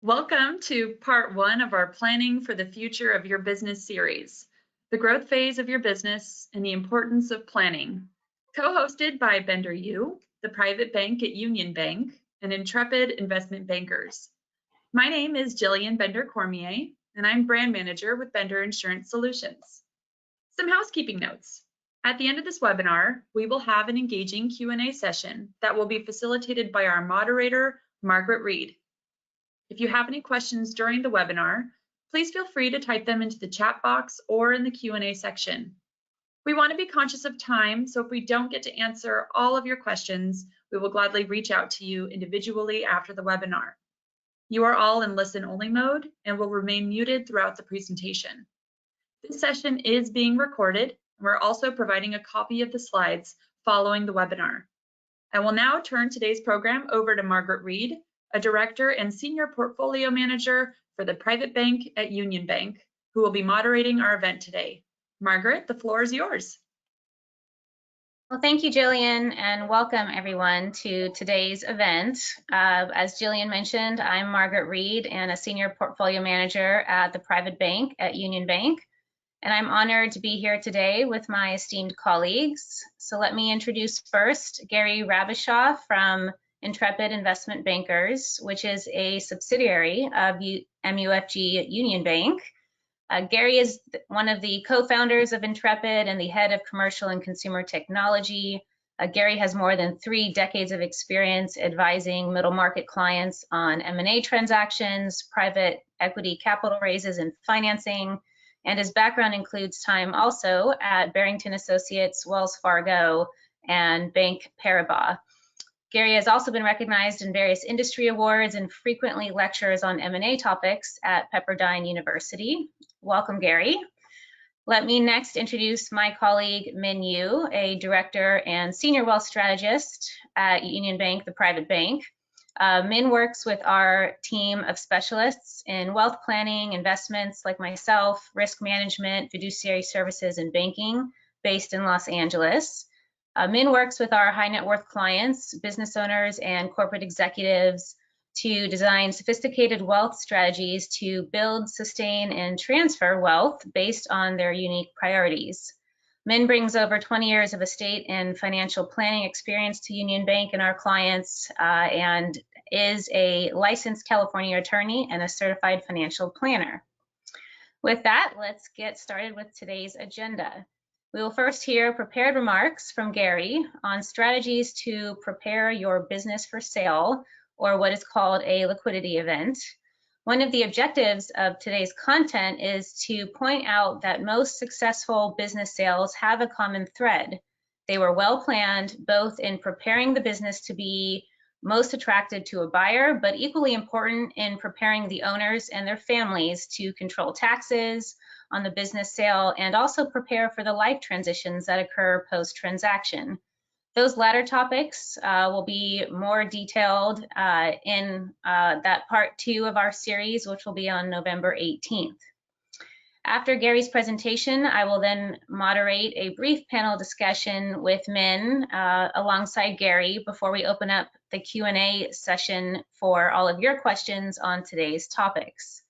Welcome to part one of our Planning for the Future of Your Business series, the growth phase of your business and the importance of planning. Co-hosted by Bender Yu, the private bank at Union Bank, and Intrepid Investment Bankers. My name is Jillian Bender-Cormier, and I'm brand manager with Bender Insurance Solutions. Some housekeeping notes. At the end of this webinar, we will have an engaging Q&A session that will be facilitated by our moderator, Margaret Reed. If you have any questions during the webinar, please feel free to type them into the chat box or in the Q&A section. We want to be conscious of time, so if we don't get to answer all of your questions, we will gladly reach out to you individually after the webinar. You are all in listen-only mode and will remain muted throughout the presentation. This session is being recorded, and we're also providing a copy of the slides following the webinar. I will now turn today's program over to Margaret Reed, a director and senior portfolio manager for the private bank at Union Bank, who will be moderating our event today. Margaret, the floor is yours. Well, thank you, Jillian, and welcome everyone to today's event. As Jillian mentioned, I'm Margaret Reed and a senior portfolio manager at the private bank at Union Bank, and I'm honored to be here today with my esteemed colleagues. So let me introduce first Gary Rabishaw from Intrepid Investment Bankers, which is a subsidiary of MUFG Union Bank. Gary is one of the co-founders of Intrepid and the head of commercial and consumer technology. Gary has more than 3 decades of experience advising middle market clients on M&A transactions, private equity capital raises and financing, and his background includes time also at Barrington Associates, Wells Fargo, and Bank Paribas. Gary has also been recognized in various industry awards and frequently lectures on M&A topics at Pepperdine University. Welcome, Gary. Let me next introduce my colleague, Min Yu, a director and senior wealth strategist at Union Bank, the private bank. Min works with our team of specialists in wealth planning, investments like myself, risk management, fiduciary services, and banking based in Los Angeles. Min works with our high net worth clients, business owners, and corporate executives to design sophisticated wealth strategies to build, sustain, and transfer wealth based on their unique priorities. Min brings over 20 years of estate and financial planning experience to Union Bank and our clients, and is a licensed California attorney and a certified financial planner. With that, let's get started with today's agenda. We will first hear prepared remarks from Gary on strategies to prepare your business for sale, or what is called a liquidity event. One of the objectives of today's content is to point out that most successful business sales have a common thread. They were well planned, both in preparing the business to be most attractive to a buyer, but equally important in preparing the owners and their families to control taxes on the business sale and also prepare for the life transitions that occur post-transaction. Those latter topics will be more detailed in that part 2 of our series, which will be on November 18th. After Gary's presentation, I will then moderate a brief panel discussion with Min alongside Gary before we open up the Q&A session for all of your questions on today's topics.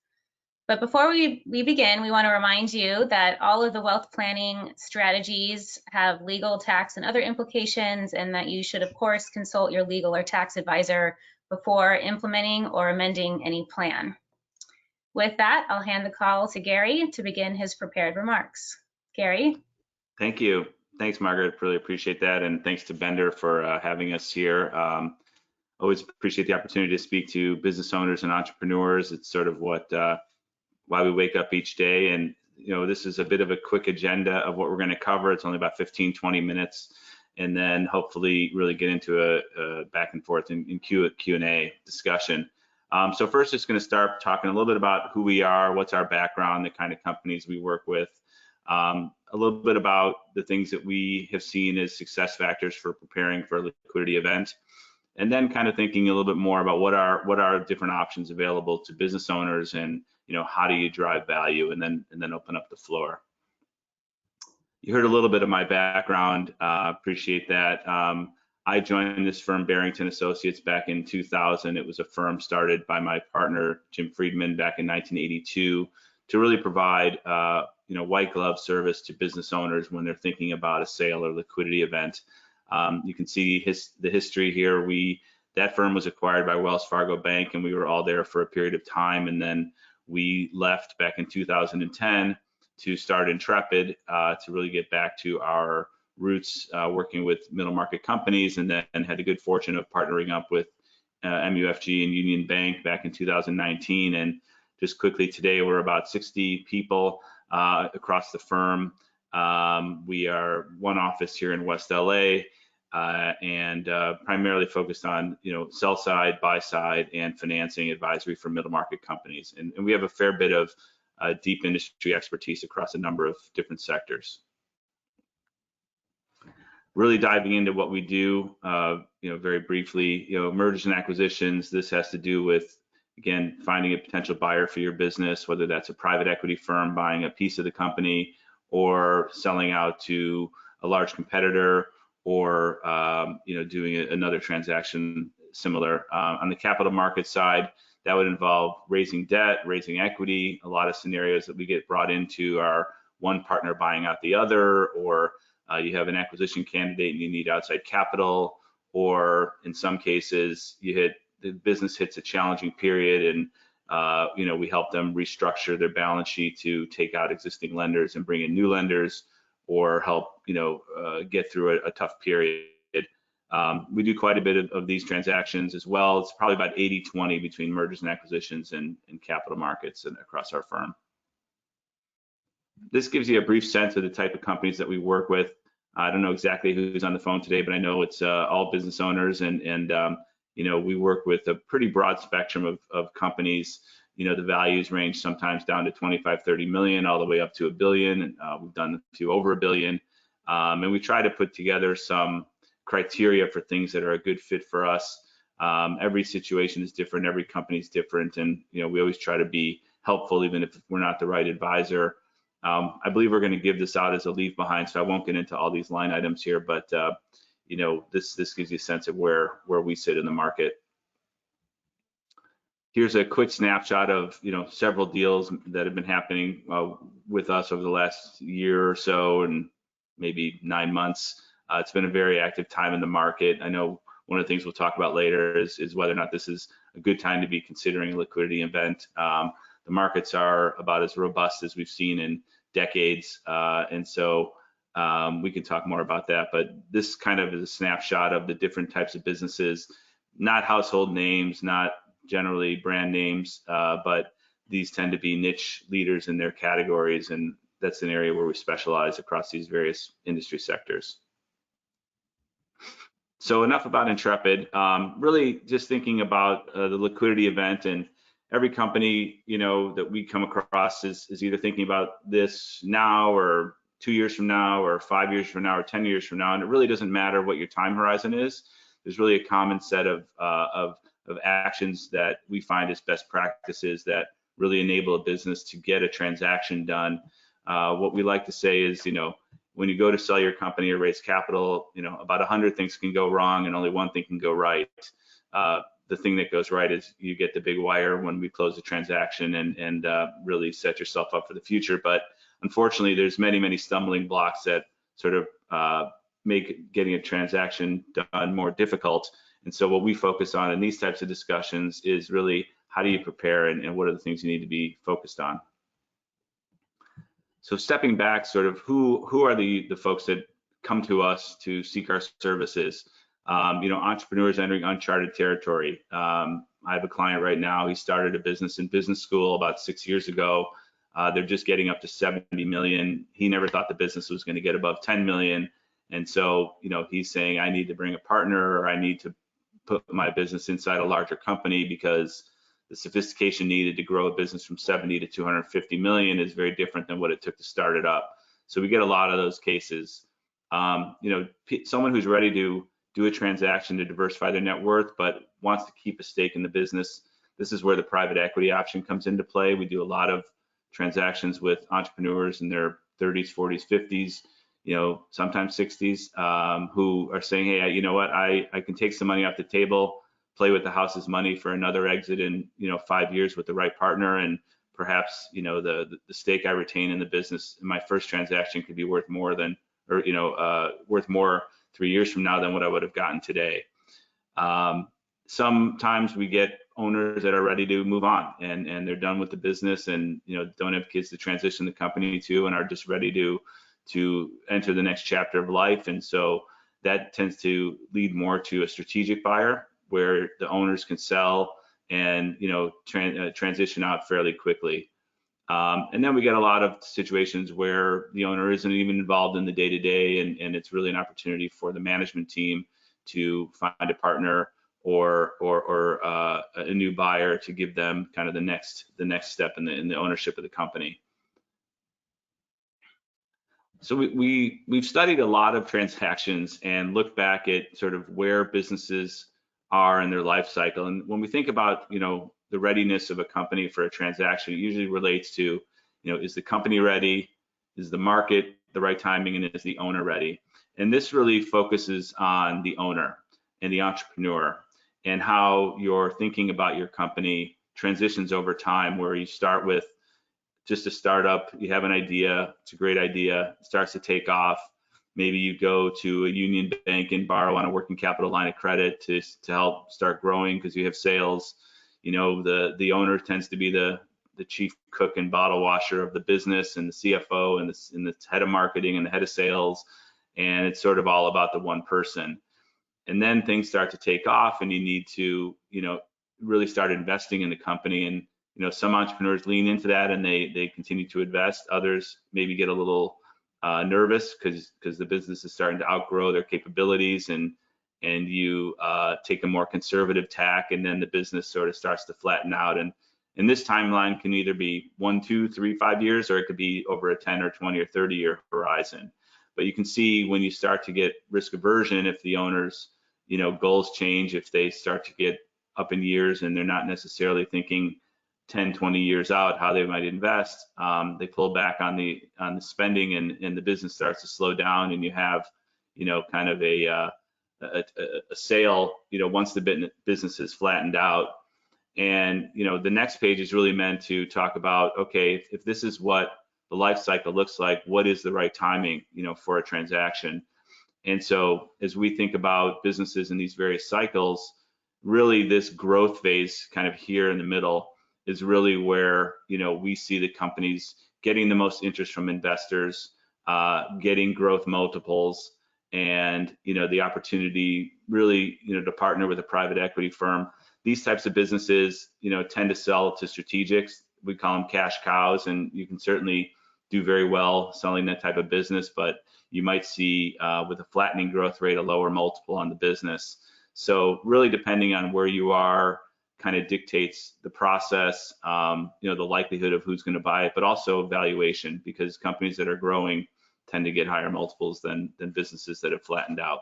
But before we begin, we want to remind you that all of the wealth planning strategies have legal, tax, and other implications, and that you should, of course, consult your legal or tax advisor before implementing or amending any plan. With that, I'll hand the call to Gary to begin his prepared remarks. Gary? Thank you. Thanks, Margaret. Really appreciate that. And thanks to Bender for having us here. Always appreciate the opportunity to speak to business owners and entrepreneurs. It's sort of what why we wake up each day. And this is a bit of a quick agenda of what we're going to cover. It's only about 15-20 minutes, and then hopefully really get into a back and forth in Q&A discussion. So first, just going to start talking a little bit about who we are, what's our background, the kind of companies we work with, a little bit about the things that we have seen as success factors for preparing for a liquidity event, and then kind of thinking a little bit more about what are different options available to business owners, and how do you drive value, and then open up the floor. You heard a little bit of my background, appreciate that. I joined this firm, Barrington Associates, back in 2000. It was a firm started by my partner, Jim Friedman, back in 1982 to really provide white glove service to business owners when they're thinking about a sale or liquidity event. You can see the history here. That firm was acquired by Wells Fargo Bank, and we were all there for a period of time. And then we left back in 2010 to start Intrepid to really get back to our roots, working with middle market companies, and then had the good fortune of partnering up with MUFG and Union Bank back in 2019. And just quickly, today we're about 60 people across the firm. We are one office here in West LA, and primarily focused on sell side, buy side, and financing advisory for middle market companies. And we have a fair bit of deep industry expertise across a number of different sectors. Really diving into what we do, very briefly, mergers and acquisitions. This has to do with, again, finding a potential buyer for your business, whether that's a private equity firm buying a piece of the company or selling out to a large competitor, or doing another transaction similar. On the capital market side, that would involve raising debt, raising equity. A lot of scenarios that we get brought into are one partner buying out the other, or you have an acquisition candidate and you need outside capital, or in some cases the business hits a challenging period, and we help them restructure their balance sheet to take out existing lenders and bring in new lenders, or help get through a tough period. We do quite a bit of these transactions as well. It's probably about 80-20 between mergers and acquisitions and capital markets and across our firm. This gives you a brief sense of the type of companies that we work with. I don't know exactly who's on the phone today, but I know it's all business owners, and we work with a pretty broad spectrum of companies. The values range sometimes down to 25, 30 million, all the way up to $1 billion. We've done a few over $1 billion. And we try to put together some criteria for things that are a good fit for us. Every situation is different, every company is different, and we always try to be helpful, even if we're not the right advisor. I believe we're going to give this out as a leave behind, so I won't get into all these line items here, but this gives you a sense of where we sit in the market. Here's a quick snapshot of several deals that have been happening with us over the last year or so, and maybe 9 months. It's been a very active time in the market. I know one of the things we'll talk about later is whether or not this is a good time to be considering a liquidity event. The markets are about as robust as we've seen in decades, and so we can talk more about that. But this kind of is a snapshot of the different types of businesses, not household names, not generally brand names, but these tend to be niche leaders in their categories, and that's an area where we specialize across these various industry sectors. So enough about Intrepid. Really just thinking about the liquidity event, and every company that we come across is either thinking about this now, or 2 years from now, or 5 years from now, or 10 years from now, and it really doesn't matter what your time horizon is. There's really a common set of actions that we find as best practices that really enable a business to get a transaction done. What we like to say is, when you go to sell your company or raise capital, about 100 things can go wrong and only one thing can go right. The thing that goes right is you get the big wire when we close the transaction and really set yourself up for the future. But unfortunately, there's many stumbling blocks that sort of make getting a transaction done more difficult. And so what we focus on in these types of discussions is really how do you prepare, and what are the things you need to be focused on. So stepping back, sort of who are the folks that come to us to seek our services? Entrepreneurs entering uncharted territory. I have a client right now. He started a business in business school about 6 years ago. They're just getting up to 70 million. He never thought the business was going to get above 10 million. And so, he's saying, I need to bring a partner, or I need to put my business inside a larger company, because the sophistication needed to grow a business from 70 to 250 million is very different than what it took to start it up. So we get a lot of those cases. Someone who's ready to do a transaction to diversify their net worth, but wants to keep a stake in the business. This is where the private equity option comes into play. We do a lot of transactions with entrepreneurs in their 30s, 40s, 50s, sometimes 60s, who are saying, hey, you know what, I can take some money off the table, play with the house's money for another exit in 5 years with the right partner, and perhaps the stake I retain in the business in my first transaction could be worth more than, or worth more 3 years from now than what I would have gotten today. Sometimes we get owners that are ready to move on, and they're done with the business, and don't have kids to transition the company to, and are just ready to enter the next chapter of life. And so that tends to lead more to a strategic buyer, where the owners can sell and transition out fairly quickly. And then we get a lot of situations where the owner isn't even involved in the day-to-day, and it's really an opportunity for the management team to find a partner or a new buyer to give them kind of the next step in the ownership of the company. So we've studied a lot of transactions and looked back at sort of where businesses are in their life cycle. And when we think about the readiness of a company for a transaction, it usually relates to is the company ready, is the market the right timing, and is the owner ready? And this really focuses on the owner and the entrepreneur, and how you're thinking about your company transitions over time, where you start with just a startup, you have an idea, it's a great idea, it starts to take off. Maybe you go to a union bank and borrow on a working capital line of credit to help start growing because you have sales. The owner tends to be the chief cook and bottle washer of the business, and the CFO, and the head of marketing, and the head of sales, and it's sort of all about the one person. And then things start to take off, and you need to really start investing in the company. And some entrepreneurs lean into that and they continue to invest. Others maybe get a little nervous because the business is starting to outgrow their capabilities, and you take a more conservative tack, and then the business sort of starts to flatten out. And this timeline can either be 1, 2, 3, 5 years, or it could be over a 10 or 20 or 30-year horizon. But you can see when you start to get risk aversion, if the owners goals change, if they start to get up in years and they're not necessarily thinking 10, 20 years out how they might invest, they pull back on the spending, and the business starts to slow down, and you have kind of a sale once the business is flattened out. And the next page is really meant to talk about, okay, if this is what the life cycle looks like, what is the right timing for a transaction? And so as we think about businesses in these various cycles, really this growth phase kind of here in the middle is really where we see the companies getting the most interest from investors, getting growth multiples, and the opportunity really to partner with a private equity firm. These types of businesses tend to sell to strategics. We call them cash cows, and you can certainly do very well selling that type of business, but you might see with a flattening growth rate a lower multiple on the business. So really depending on where you are kind of dictates the process, the likelihood of who's going to buy it, but also valuation, because companies that are growing tend to get higher multiples than businesses that have flattened out.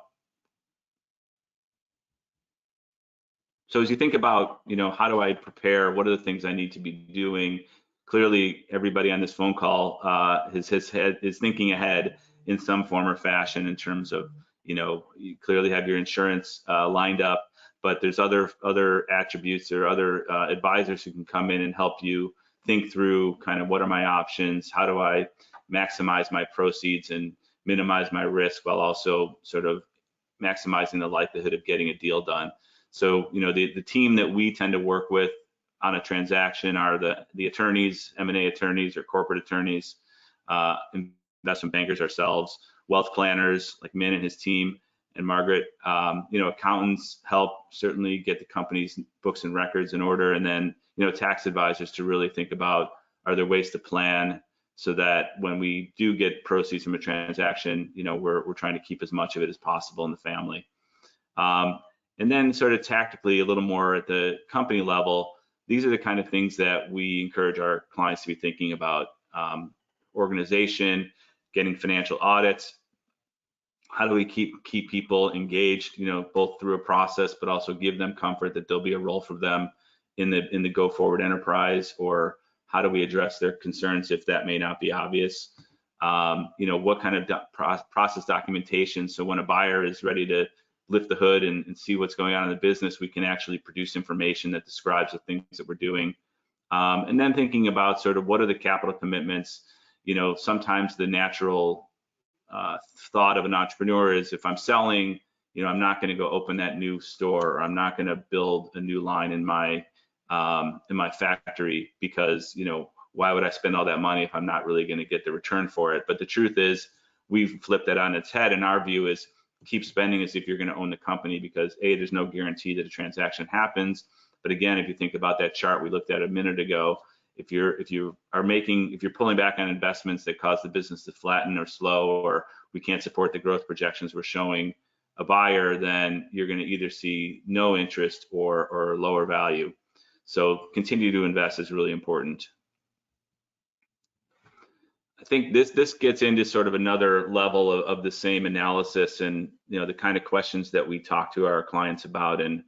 So as you think about, how do I prepare? What are the things I need to be doing? Clearly, everybody on this phone call is thinking ahead in some form or fashion in terms of, you clearly have your insurance lined up, but there's other attributes or other advisors who can come in and help you think through kind of what are my options, how do I maximize my proceeds and minimize my risk while also sort of maximizing the likelihood of getting a deal done. So, the team that we tend to work with on a transaction are the attorneys, M&A attorneys or corporate attorneys, investment bankers ourselves, wealth planners like Min and his team, and Margaret. Accountants help certainly get the company's books and records in order, and then tax advisors to really think about, are there ways to plan so that when we do get proceeds from a transaction, we're trying to keep as much of it as possible in the family. And then sort of tactically a little more at the company level, these are the kind of things that we encourage our clients to be thinking about. Organization, getting financial audits. How do we keep people engaged, both through a process, but also give them comfort that there'll be a role for them in the go forward enterprise? Or how do we address their concerns if that may not be obvious? what kind of process documentation. So when a buyer is ready to lift the hood and see what's going on in the business, we can actually produce information that describes the things that we're doing. And then thinking about sort of what are the capital commitments. Sometimes the natural thought of an entrepreneur is, if I'm selling, I'm not going to go open that new store, or I'm not going to build a new line in my factory, because why would I spend all that money if I'm not really going to get the return for it? But the truth is, we've flipped that on its head, and our view is keep spending as if you're going to own the company, because there's no guarantee that a transaction happens. But again, if you think about that chart we looked at a minute ago, if you're pulling back on investments that cause the business to flatten or slow, or we can't support the growth projections we're showing a buyer, then you're going to either see no interest or lower value. So continue to invest is really important. I think this gets into sort of another level of the same analysis, and the kind of questions that we talk to our clients about, and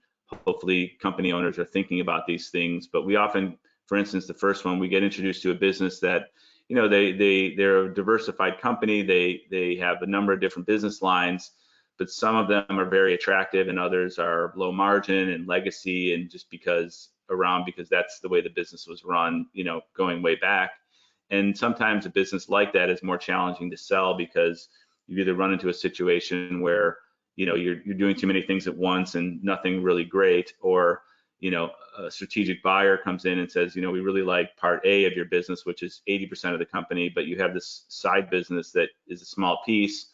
hopefully company owners are thinking about these things. But we often, for instance, the first one, we get introduced to a business that they're a diversified company, they have a number of different business lines, but some of them are very attractive and others are low margin and legacy, and just because that's the way the business was run, going way back. And sometimes a business like that is more challenging to sell, because you either run into a situation where you're doing too many things at once and nothing really great, or a strategic buyer comes in and says, we really like part A of your business, which is 80% of the company, but you have this side business that is a small piece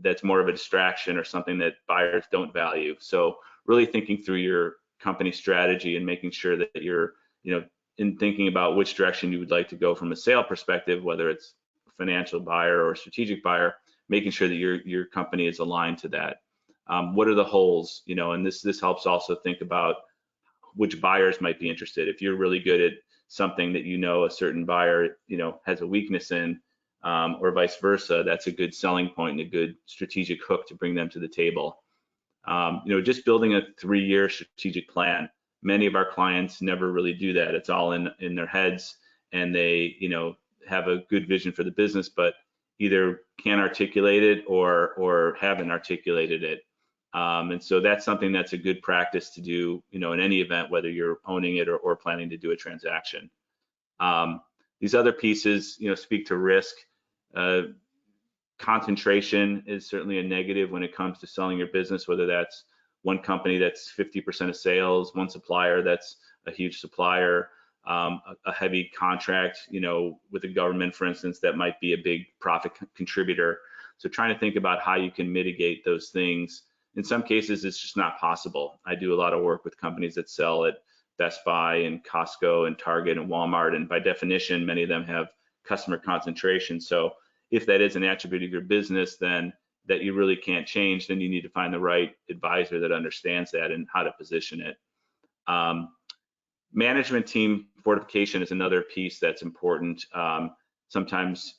that's more of a distraction or something that buyers don't value. So really thinking through your company strategy and making sure that you're in thinking about which direction you would like to go from a sale perspective, whether it's a financial buyer or a strategic buyer, making sure that your company is aligned to that. What are the holes? And this helps also think about which buyers might be interested. If you're really good at something that a certain buyer has a weakness in, or vice versa, that's a good selling point and a good strategic hook to bring them to the table. Just building a 3-year strategic plan. Many of our clients never really do that. It's all in their heads, and they have a good vision for the business, but either can't articulate it or haven't articulated it. And so that's something that's a good practice to do, in any event, whether you're owning it or planning to do a transaction. These other pieces, speak to risk. Concentration is certainly a negative when it comes to selling your business, whether that's one company that's 50% of sales, one supplier that's a huge supplier, a heavy contract, with the government, for instance, that might be a big profit contributor. So trying to think about how you can mitigate those things. In some cases, it's just not possible. I do a lot of work with companies that sell at Best Buy and Costco and Target and Walmart, and by definition, many of them have customer concentration. So if that is an attribute of your business, then that you really can't change, then you need to find the right advisor that understands that and how to position it. Management team fortification is another piece that's important. Sometimes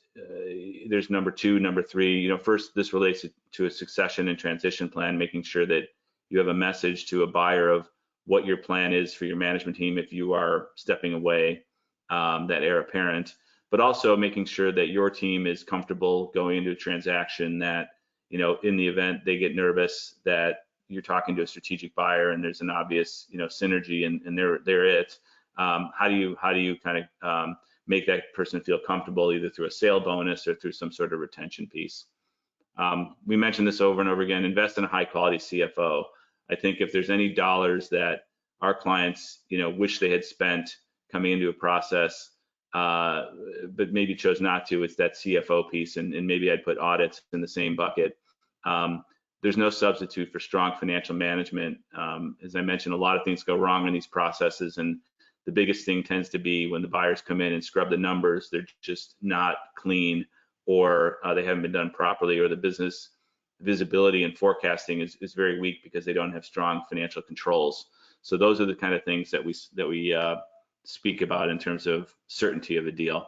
there's number 2, number 3. First, this relates to a succession and transition plan, making sure that you have a message to a buyer of what your plan is for your management team if you are stepping away, that heir apparent, but also making sure that your team is comfortable going into a transaction, that in the event they get nervous, that you're talking to a strategic buyer and there's an obvious synergy and they're it. How do you kind of make that person feel comfortable, either through a sale bonus or through some sort of retention piece? We mentioned this over and over again. Invest in a high quality CFO. I think if there's any dollars that our clients wish they had spent coming into a process, but maybe chose not to, it's that CFO piece, and maybe I'd put audits in the same bucket. There's no substitute for strong financial management. As I mentioned, a lot of things go wrong in these processes, and the biggest thing tends to be when the buyers come in and scrub the numbers, they're just not clean, or they haven't been done properly, or the business visibility and forecasting is very weak because they don't have strong financial controls. So those are the kind of things that we speak about in terms of certainty of a deal.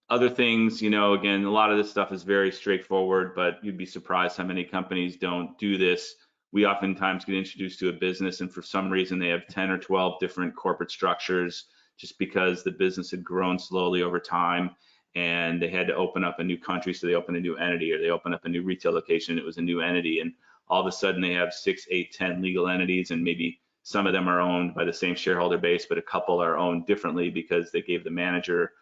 Other things, again, a lot of this stuff is very straightforward, but you'd be surprised how many companies don't do this. We oftentimes get introduced to a business and for some reason they have 10 or 12 different corporate structures, just because the business had grown slowly over time. and they had to open up a new country, so they opened a new entity, or they opened up a new retail location, it was a new entity, and all of a sudden they have 6, 8, 10 legal entities, and maybe some of them are owned by the same shareholder base, but a couple are owned differently because they gave the manager,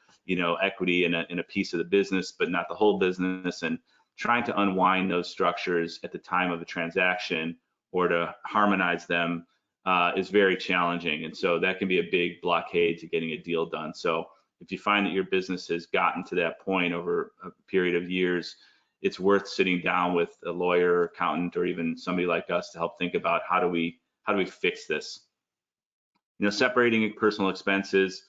equity in a piece of the business, but not the whole business. And trying to unwind those structures at the time of a transaction or to harmonize them is very challenging. And so that can be a big blockade to getting a deal done. So if you find that your business has gotten to that point over a period of years, it's worth sitting down with a lawyer, accountant, or even somebody like us to help think about how do we fix this. Separating personal expenses,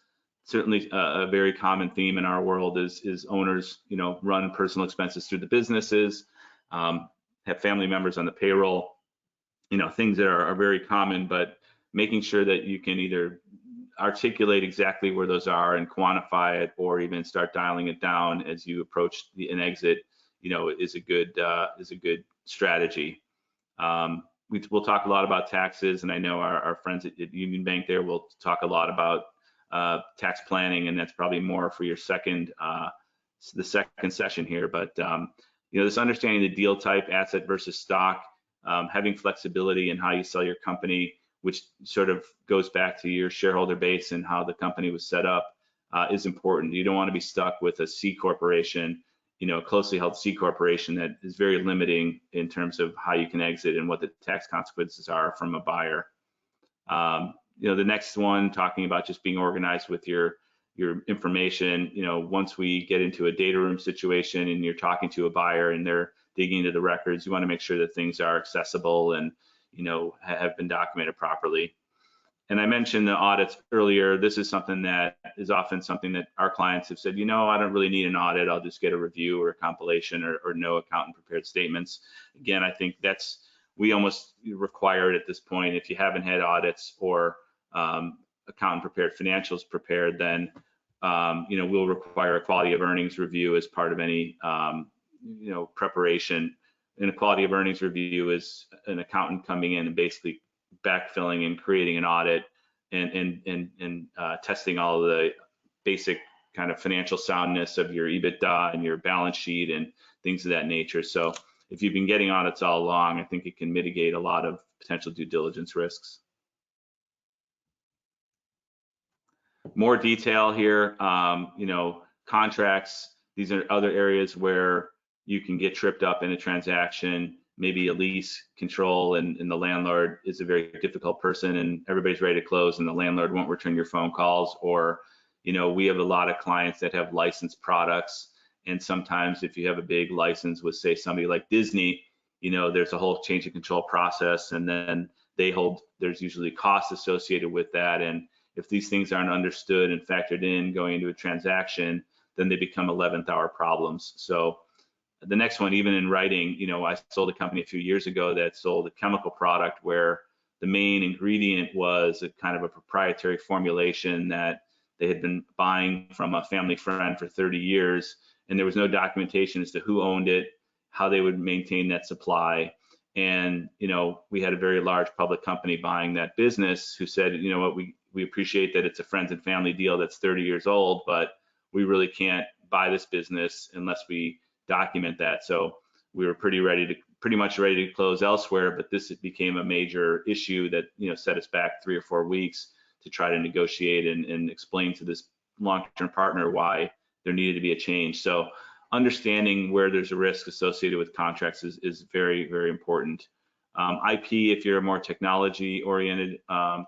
certainly a very common theme in our world is owners, run personal expenses through the businesses, have family members on the payroll, things that are very common, but making sure that you can either articulate exactly where those are and quantify it, or even start dialing it down as you approach an exit, is a good strategy. We'll talk a lot about taxes, and I know our friends at Union Bank there will talk a lot about tax planning, and that's probably more for your the second session here. But this understanding the deal type, asset versus stock, having flexibility in how you sell your company, which sort of goes back to your shareholder base and how the company was set up, is important. You don't want to be stuck with a C corporation, a closely held C corporation that is very limiting in terms of how you can exit and what the tax consequences are from a buyer. The next one, talking about just being organized with your information. Once we get into a data room situation and you're talking to a buyer and they're digging into the records, you want to make sure that things are accessible and have been documented properly. And I mentioned the audits earlier. This is something that is often something that our clients have said, I don't really need an audit. I'll just get a review or a compilation or no accountant prepared statements. Again, I think we almost require it at this point. If you haven't had audits or accountant prepared financials prepared, then we'll require a quality of earnings review as part of any preparation. And a quality of earnings review is an accountant coming in and basically backfilling and creating an audit and testing all of the basic kind of financial soundness of your EBITDA and your balance sheet and things of that nature. So if you've been getting audits all along, I think it can mitigate a lot of potential due diligence risks. More detail here, contracts. These are other areas where you can get tripped up in a transaction, maybe a lease control, and the landlord is a very difficult person and everybody's ready to close and the landlord won't return your phone calls. Or, we have a lot of clients that have licensed products, and sometimes if you have a big license with, say, somebody like Disney, there's a whole change of control process, and then there's usually costs associated with that. And if these things aren't understood and factored in going into a transaction, then they become 11th hour problems. So the next one, even in writing, I sold a company a few years ago that sold a chemical product where the main ingredient was a kind of a proprietary formulation that they had been buying from a family friend for 30 years. And there was no documentation as to who owned it, how they would maintain that supply. And, we had a very large public company buying that business who said, what, we appreciate that it's a friends and family deal that's 30 years old, but we really can't buy this business unless we document that. So we were pretty much ready to close elsewhere, but this became a major issue that set us back 3 or 4 weeks to try to negotiate and explain to this long-term partner why there needed to be a change. So understanding where there's a risk associated with contracts is very, very important. IP, if you're a more technology-oriented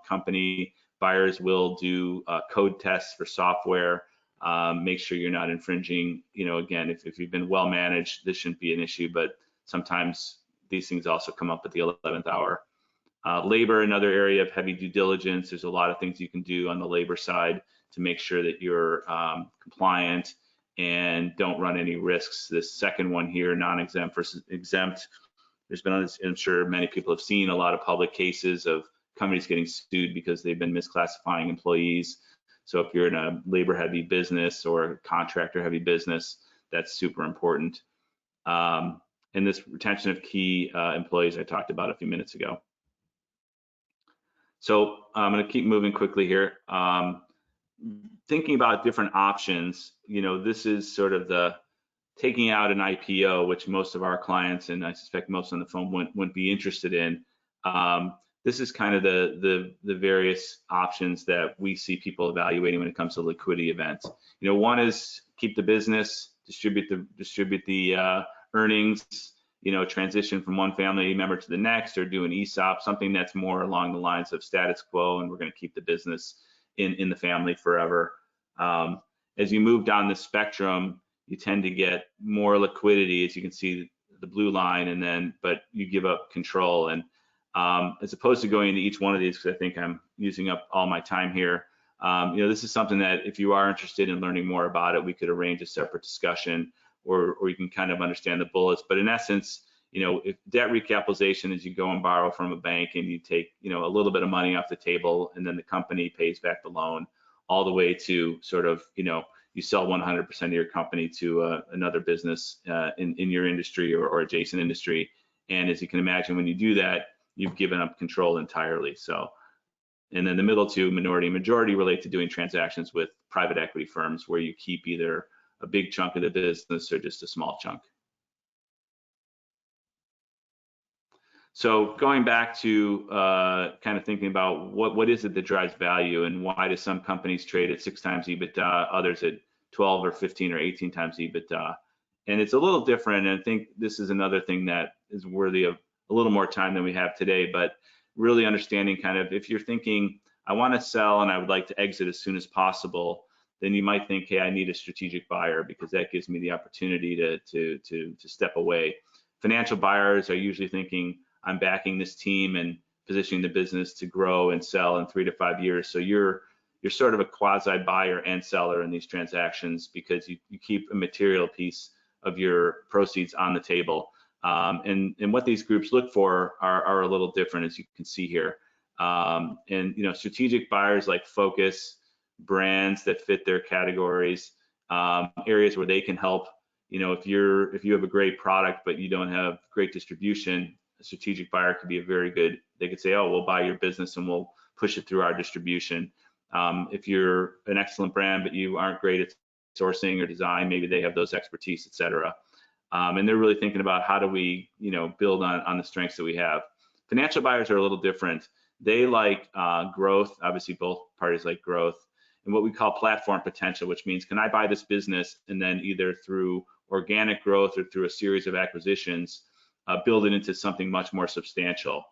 company, buyers will do code tests for software. Make sure you're not infringing. Again, if you've been well managed, this shouldn't be an issue, but sometimes these things also come up at the 11th hour. Labor, another area of heavy due diligence. There's a lot of things you can do on the labor side to make sure that you're compliant and don't run any risks. This second one here, non-exempt versus exempt. There's been, I'm sure many people have seen a lot of public cases of companies getting sued because they've been misclassifying employees. So if you're in a labor-heavy business or a contractor-heavy business, that's super important. And this retention of key employees I talked about a few minutes ago. So I'm going to keep moving quickly here. thinking about different options, this is sort of the taking out an IPO, which most of our clients, and I suspect most on the phone, wouldn't be interested in. This is kind of the various options that we see people evaluating when it comes to liquidity events. One is keep the business, distribute the earnings, transition from one family member to the next, or do an ESOP, something that's more along the lines of status quo, and we're going to keep the business in the family forever. As you move down the spectrum, you tend to get more liquidity, as you can see the blue line, but you give up control. And as opposed to going into each one of these, because I think I'm using up all my time here, this is something that if you are interested in learning more about it, we could arrange a separate discussion, or you can kind of understand the bullets. But in essence, if debt recapitalization is you go and borrow from a bank and you take, a little bit of money off the table, and then the company pays back the loan, all the way to sort of, you sell 100% of your company to another business in your industry or adjacent industry. And as you can imagine, when you do that, you've given up control entirely. So, and then the middle two, minority and majority, relate to doing transactions with private equity firms where you keep either a big chunk of the business or just a small chunk. So going back to kind of thinking about what is it that drives value, and why do some companies trade at 6 times EBITDA, others at 12 or 15 or 18 times EBITDA? And it's a little different, and I think this is another thing that is worthy of a little more time than we have today, but really understanding kind of, if you're thinking, I want to sell and I would like to exit as soon as possible, then you might think, hey, I need a strategic buyer, because that gives me the opportunity to step away. Financial buyers are usually thinking, I'm backing this team and positioning the business to grow and sell in 3 to 5 years. So you're sort of a quasi buyer and seller in these transactions, because you keep a material piece of your proceeds on the table. And what these groups look for are a little different, as you can see here. And strategic buyers like focus, brands that fit their categories, areas where they can help. If you have a great product but you don't have great distribution, a strategic buyer could be they could say, oh, we'll buy your business and we'll push it through our distribution. If you're an excellent brand but you aren't great at sourcing or design, maybe they have those expertise, et cetera. And they're really thinking about, how do we build on the strengths that we have. Financial buyers are a little different. They like growth. Obviously, both parties like growth, and what we call platform potential, which means, can I buy this business and then either through organic growth or through a series of acquisitions, build it into something much more substantial.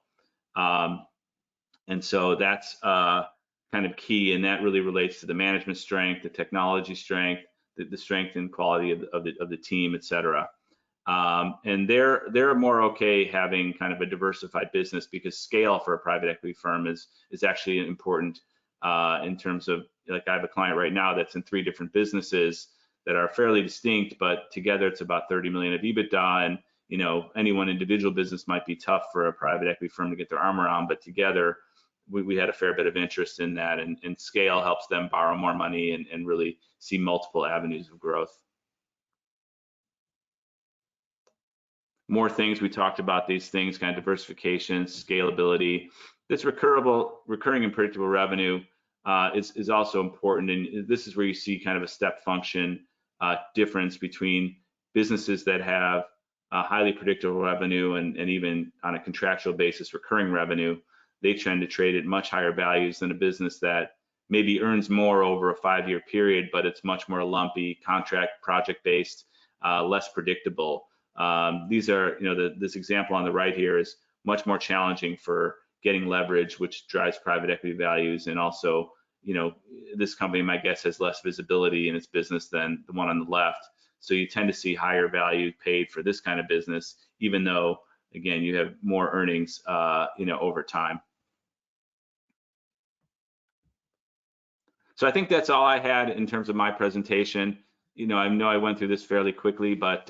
And so that's kind of key, and that really relates to the management strength, the technology strength, the strength and quality of the team, et cetera. And they're more okay having kind of a diversified business, because scale for a private equity firm is actually important in terms of, like, I have a client right now that's in 3 different businesses that are fairly distinct, but together it's about 30 million of EBITDA. And any one individual business might be tough for a private equity firm to get their arm around, but together we had a fair bit of interest in that, and scale helps them borrow more money and really see multiple avenues of growth. More things, we talked about these things, kind of diversification, scalability. This recurring and predictable revenue is also important, and this is where you see kind of a step function difference between businesses that have highly predictable revenue and even on a contractual basis recurring revenue. They tend to trade at much higher values than a business that maybe earns more over a 5-year period, but it's much more lumpy, contract, project-based, less predictable. These are, this example on the right here is much more challenging for getting leverage, which drives private equity values. And also, this company, my guess, has less visibility in its business than the one on the left. So you tend to see higher value paid for this kind of business, even though, again, you have more earnings, over time. So I think that's all I had in terms of my presentation. I know I went through this fairly quickly, but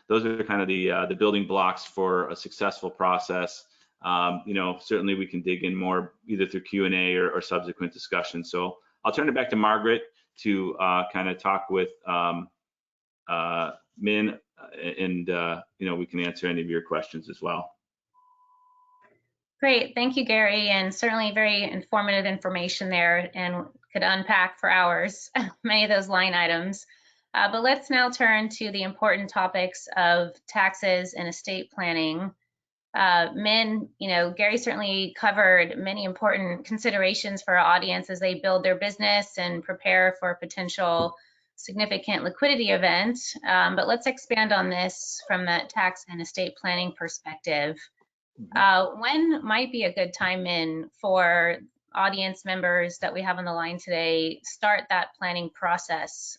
those are kind of the building blocks for a successful process. Certainly we can dig in more either through Q&A or subsequent discussion. So I'll turn it back to Margaret to kind of talk with Min, and we can answer any of your questions as well. Great, thank you, Gary, and certainly very informative information there. And could unpack for hours, many of those line items. But let's now turn to the important topics of taxes and estate planning. Gary certainly covered many important considerations for our audience as they build their business and prepare for a potential significant liquidity event. But let's expand on this from that tax and estate planning perspective. When might be a good time for audience members that we have on the line today start that planning process,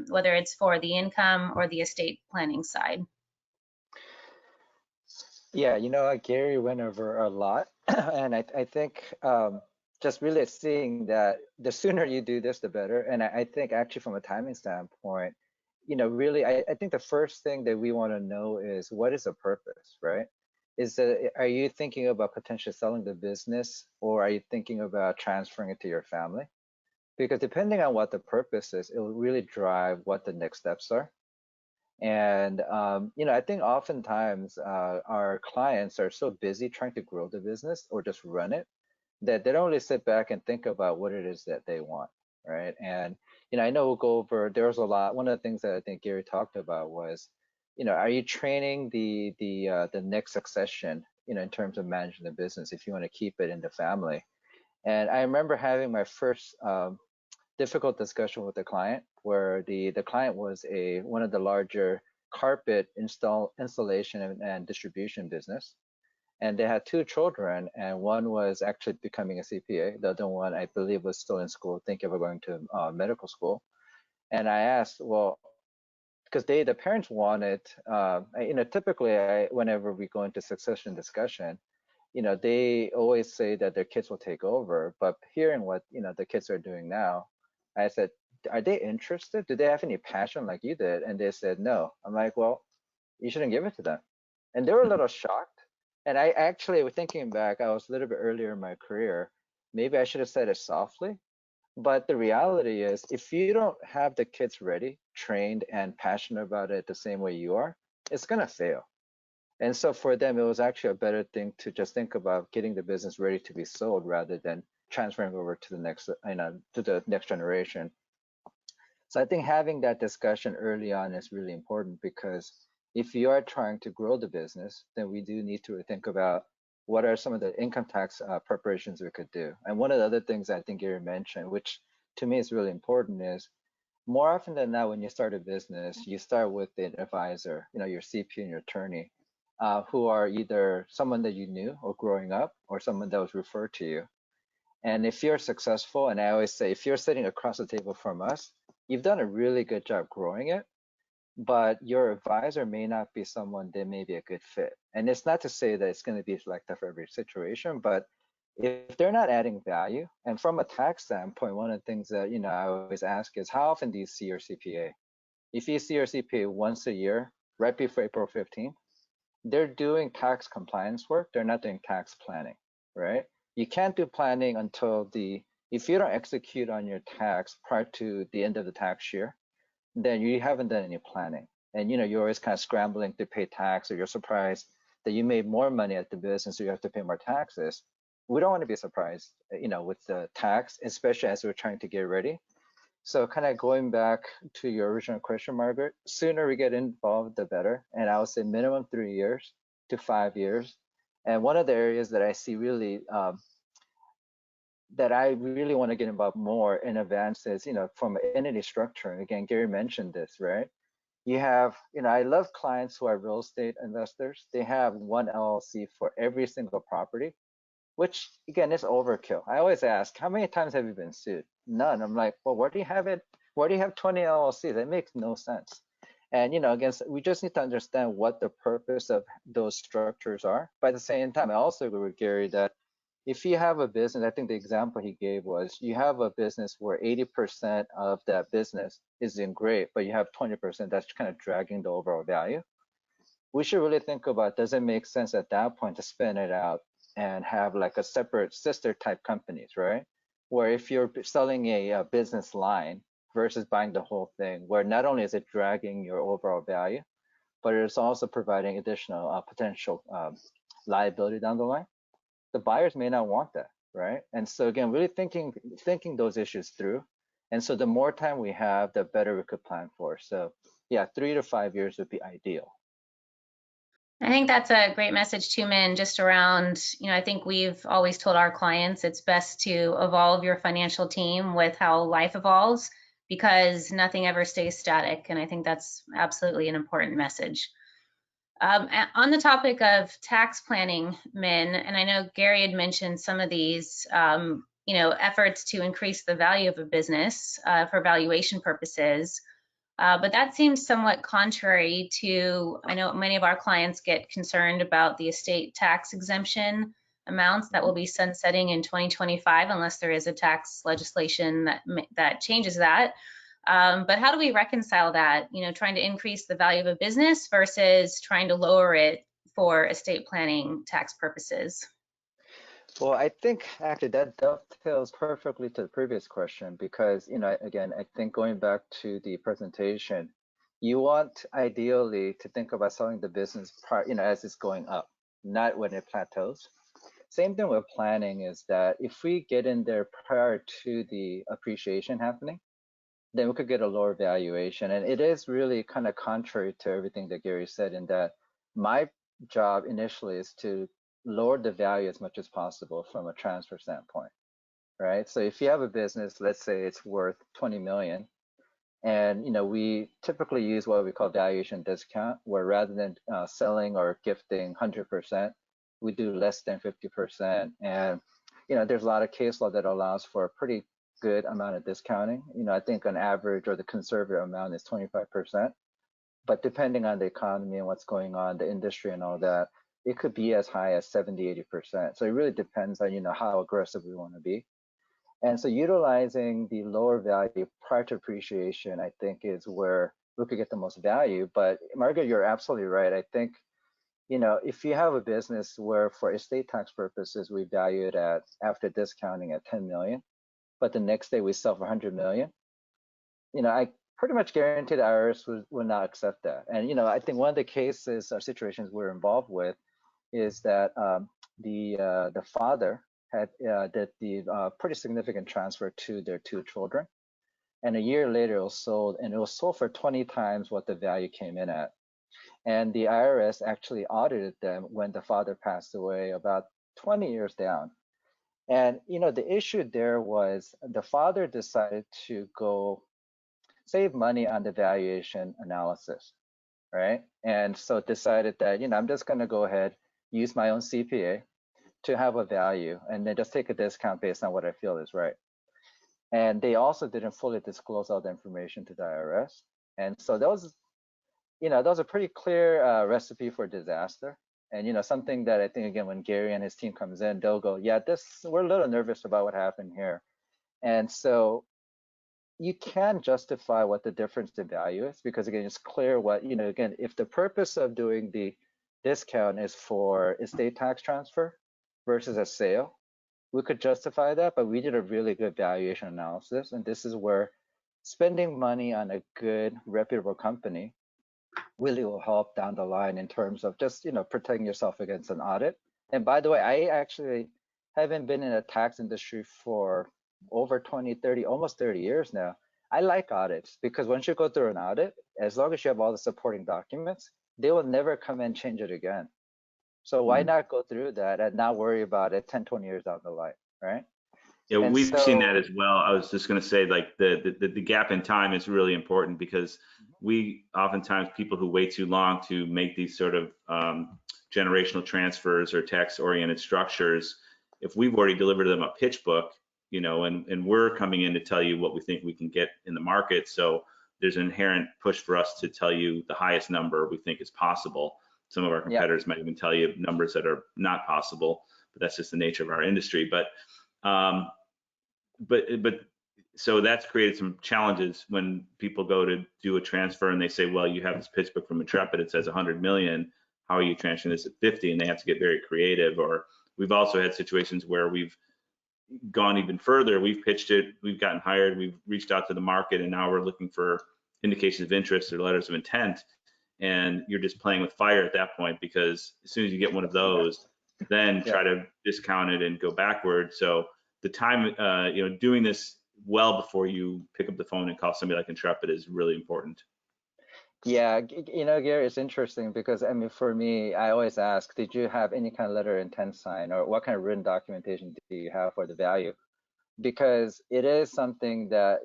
whether it's for the income or the estate planning side? Yeah, Gary went over a lot, and I think just really seeing that the sooner you do this, the better. And I think actually from a timing standpoint, really, I think the first thing that we want to know is what is the purpose, right? Are you thinking about potentially selling the business, or are you thinking about transferring it to your family? Because depending on what the purpose is, it will really drive what the next steps are. And I think oftentimes our clients are so busy trying to grow the business or just run it that they don't really sit back and think about what it is that they want, right? And I know we'll go over. There's a lot. One of the things that I think Gary talked about was, are you training the next succession, in terms of managing the business if you want to keep it in the family. And I remember having my first difficult discussion with the client where the client was one of the larger carpet installation and distribution business, and they had 2 children, and one was actually becoming a CPA. The other one, I believe, was still in school, thinking of going to medical school. And I asked, well, because the parents wanted, typically whenever we go into succession discussion, they always say that their kids will take over. But hearing what the kids are doing now, I said, are they interested? Do they have any passion like you did? And they said no. I'm like, well, you shouldn't give it to them. And they were a little shocked. And I actually, thinking back, I was a little bit earlier in my career. Maybe I should have said it softly. But the reality is, if you don't have the kids ready, trained, and passionate about it the same way you are, it's going to fail. And so for them, it was actually a better thing to just think about getting the business ready to be sold rather than transferring over to the next generation. So I think having that discussion early on is really important, because if you are trying to grow the business, then we do need to think about what are some of the income tax preparations we could do. And one of the other things I think Gary mentioned, which to me is really important, is more often than not, when you start a business, you start with an advisor, your CP and your attorney, who are either someone that you knew or growing up, or someone that was referred to you. And if you're successful, and I always say, if you're sitting across the table from us, you've done a really good job growing it, but your advisor may not be someone that may be a good fit. And it's not to say that it's going to be like that for every situation, but if they're not adding value, and from a tax standpoint, one of the things that I always ask is, how often do you see your CPA? If you see your CPA once a year, right before April 15th, they're doing tax compliance work. They're not doing tax planning, right? You can't do planning until if you don't execute on your tax prior to the end of the tax year, then you haven't done any planning. And you're always kind of scrambling to pay tax, or you're surprised that you made more money at the business, so you have to pay more taxes. We don't want to be surprised, with the tax, especially as we're trying to get ready. So kind of going back to your original question, Margaret, sooner we get involved, the better. And I would say minimum 3 years to 5 years. And one of the areas that I see really, that I really want to get involved more in advance is, from entity structuring. Again, Gary mentioned this, right? You have, I love clients who are real estate investors. They have one LLC for every single property, which again is overkill. I always ask, how many times have you been sued? None. I'm like, well, where do you have it? Where do you have 20 LLCs? That makes no sense. And again, we just need to understand what the purpose of those structures are. But at the same time, I also agree with Gary that if you have a business, I think the example he gave was, you have a business where 80% of that business is doing great, but you have 20% that's kind of dragging the overall value. We should really think about, does it make sense at that point to spin it out and have like a separate sister type companies, right? Where if you're selling a business line versus buying the whole thing, where not only is it dragging your overall value, but it's also providing additional potential liability down the line. The buyers may not want that. right? And so again, really thinking those issues through. And so the more time we have, the better we could plan for. So yeah, 3 to 5 years would be ideal. I think that's a great message too, Min, just around, I think we've always told our clients it's best to evolve your financial team with how life evolves, because nothing ever stays static. And I think that's absolutely an important message. On the topic of tax planning, Min, and I know Gary had mentioned some of these, efforts to increase the value of a business for valuation purposes. But that seems somewhat contrary to, I know many of our clients get concerned about the estate tax exemption amounts that will be sunsetting in 2025 unless there is a tax legislation that changes that. But how do we reconcile that, trying to increase the value of a business versus trying to lower it for estate planning tax purposes? Well, I think actually that dovetails perfectly to the previous question because, again, I think going back to the presentation, you want ideally to think about selling the business as it's going up, not when it plateaus. Same thing with planning is that if we get in there prior to the appreciation happening, then we could get a lower valuation. And it is really kind of contrary to everything that Gary said in that my job initially is to lower the value as much as possible from a transfer standpoint, right? So if you have a business, let's say it's worth 20 million, and we typically use what we call valuation discount, where rather than selling or gifting 100%, we do less than 50%. And there's a lot of case law that allows for a pretty good amount of discounting. I think on average or the conservative amount is 25%. But depending on the economy and what's going on, the industry and all that, it could be as high as 70, 80%. So it really depends on, how aggressive we want to be. And so utilizing the lower value prior to appreciation, I think is where we could get the most value. But Margaret, you're absolutely right. I think, if you have a business where for estate tax purposes, we value it at after discounting at 10 million, but the next day we sell for 100 million, I pretty much guarantee the IRS will not accept that. And, I think one of the cases or situations we're involved with is that the father had did the pretty significant transfer to their 2 children. And a year later, it was sold, and it was sold for 20 times what the value came in at. And the IRS actually audited them when the father passed away about 20 years down. And, the issue there was the father decided to go save money on the valuation analysis, right? And so decided that, I'm just going to go ahead, use my own CPA to have a value, and then just take a discount based on what I feel is right. And they also didn't fully disclose all the information to the IRS. And so that was a pretty clear recipe for disaster. And, something that I think, again, when Gary and his team comes in, they'll go, yeah, we're a little nervous about what happened here. And so you can justify what the difference in value is, because again, it's clear what, again, if the purpose of doing the discount is for estate tax transfer versus a sale, we could justify that, but we did a really good valuation analysis. And this is where spending money on a good, reputable company really will help down the line in terms of just, protecting yourself against an audit. And by the way, I actually haven't been in a tax industry for over 20, 30, almost 30 years now. I like audits because once you go through an audit, as long as you have all the supporting documents, they will never come and change it again. So why not go through that and not worry about it 10, 20 years down the line, right? Yeah, And we've seen that as well. I was just going to say, like, the gap in time is really important because we oftentimes, people who wait too long to make these sort of generational transfers or tax-oriented structures, if we've already delivered them a pitch book, and we're coming in to tell you what we think we can get in the market. So there's an inherent push for us to tell you the highest number we think is possible. Some of our competitors might even tell you numbers that are not possible, but that's just the nature of our industry. But so that's created some challenges when people go to do a transfer and they say, well, you have this pitch book from Intrepid, it says 100 million. How are you transferring this at 50? And they have to get very creative. Or we've also had situations where we've gone even further. We've pitched it, we've gotten hired, we've reached out to the market, and now we're looking for indications of interest or letters of intent. And you're just playing with fire at that point, because as soon as you get one of those, then try to discount it and go backward. So the time, doing this well before you pick up the phone and call somebody like Intrepid is really important. Yeah, Gary, it's interesting because I mean, for me, I always ask, did you have any kind of letter of intent sign, or what kind of written documentation do you have for the value? Because it is something that,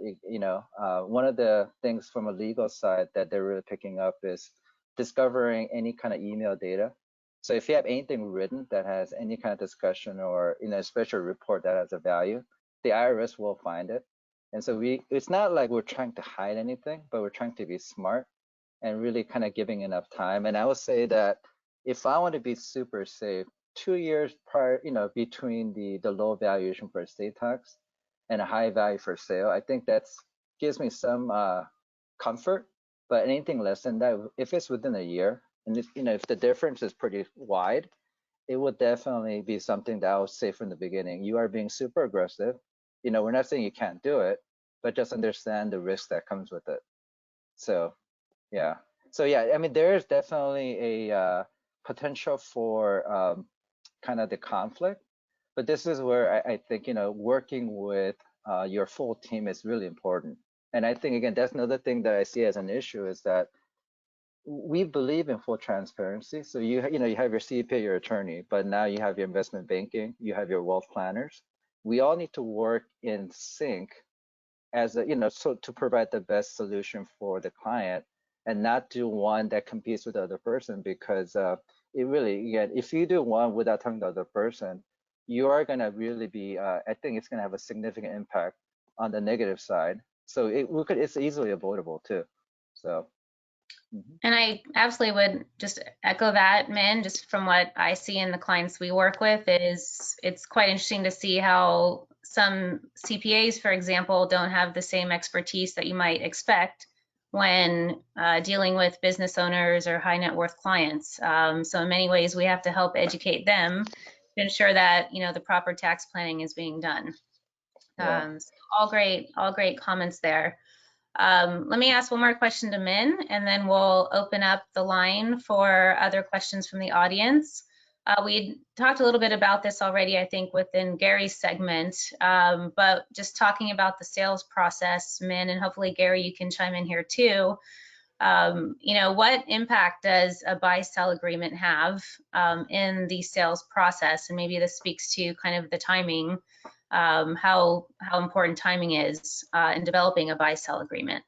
one of the things from a legal side that they're really picking up is discovering any kind of email data. So if you have anything written that has any kind of discussion or, a special report that has a value, the IRS will find it. And so it's not like we're trying to hide anything, but we're trying to be smart and really kind of giving enough time. And I would say that if I want to be super safe, 2 years prior, between the low valuation for estate tax and a high value for sale, I think that's gives me some comfort. But anything less than that, if it's within a year, and if the difference is pretty wide, it would definitely be something that I would say from the beginning. You are being super aggressive. We're not saying you can't do it, but just understand the risk that comes with it. So yeah. So yeah, I mean, there is definitely a potential for kind of the conflict, but this is where I think, working with your full team is really important. And I think, again, that's another thing that I see as an issue is that we believe in full transparency. So you have your CPA, your attorney, but now you have your investment banking, you have your wealth planners. We all need to work in sync as so to provide the best solution for the client, and not do one that competes with the other person, because it really, again, if you do one without telling the other person, you are going to really be, I think it's going to have a significant impact on the negative side. So it's easily avoidable too. So. And I absolutely would just echo that, Min, just from what I see in the clients we work with it's quite interesting to see how some CPAs, for example, don't have the same expertise that you might expect when dealing with business owners or high net worth clients. So in many ways, we have to help educate them to ensure that, the proper tax planning is being done. So all great comments there. Let me ask one more question to Min, and then we'll open up the line for other questions from the audience. We talked a little bit about this already, I think, within Gary's segment, but just talking about the sales process, Min, and hopefully, Gary, you can chime in here too. What impact does a buy-sell agreement have in the sales process? And maybe this speaks to kind of the timing, how important timing is in developing a buy-sell agreement.